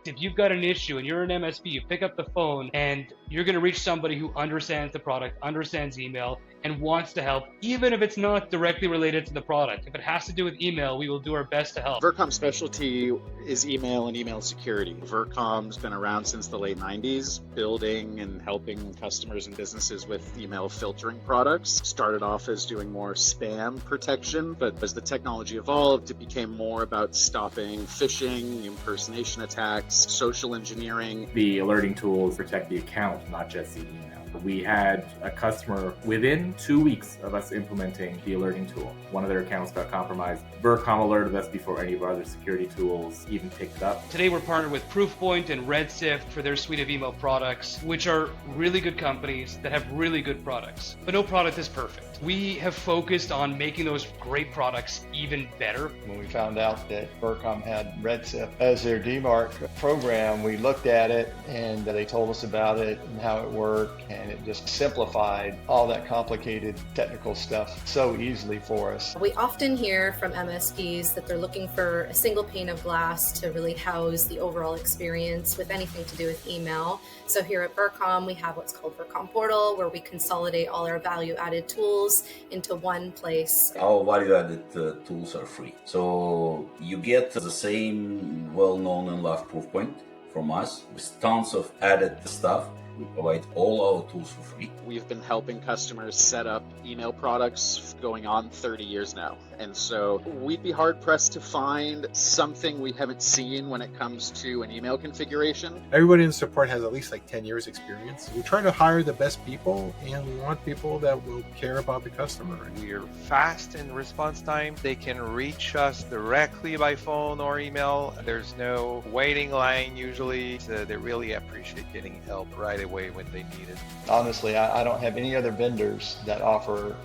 If you've got an issue and you're an MSP, you pick up the phone and you're going to reach somebody who understands the product, understands email, and wants to help, even if it's not directly related to the product. If it has to do with email, we will do our best to help. Vircom's specialty is email and email security. Vircom's been around since the late 90s, building and helping customers and businesses with email filtering products. Started off as doing more spam protection, but as the technology evolved, it became more about stopping phishing, impersonation attacks, social engineering. The alerting tools protect the account, not just the email. We had a customer within 2 weeks of us implementing the alerting tool. One of their accounts got compromised. Vircom alerted us before any of our other security tools even picked it up. Today we're partnered with Proofpoint and Red Sift for their suite of email products, which are really good companies that have really good products. But no product is perfect. We have focused on making those great products even better. When we found out that Vircom had Red Sift as their DMARC program, we looked at it and they told us about it and how it worked, and it just simplified all that complicated technical stuff so easily for us. We often hear from MSPs that they're looking for a single pane of glass to really house the overall experience with anything to do with email. So here at Vircom, we have what's called Vircom Portal, where we consolidate all our value-added tools into one place. Our value-added tools are free. So you get the same well-known and loved Proofpoint from us with tons of added stuff. We provide all our tools for free. We've been helping customers set up email products going on 30 years now. And so we'd be hard pressed to find something we haven't seen when it comes to an email configuration. Everybody in support has at least like 10 years experience. We try to hire the best people, and we want people that will care about the customer. We're fast in response time. They can reach us directly by phone or email. There's no waiting line usually. So they really appreciate getting help right away when they need it. Honestly, I don't have any other vendors that offer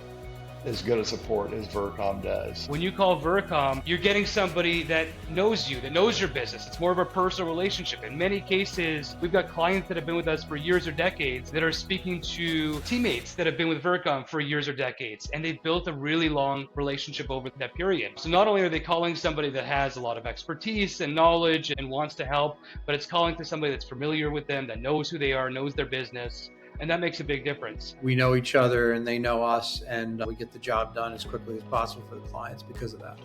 as good a support as Vircom does. When you call Vircom, you're getting somebody that knows you, that knows your business. It's more of a personal relationship. In many cases, we've got clients that have been with us for years or decades that are speaking to teammates that have been with Vircom for years or decades, and they've built a really long relationship over that period. So not only are they calling somebody that has a lot of expertise and knowledge and wants to help, but it's calling to somebody that's familiar with them, that knows who they are, knows their business. And that makes a big difference. We know each other and they know us, and we get the job done as quickly as possible for the clients because of that.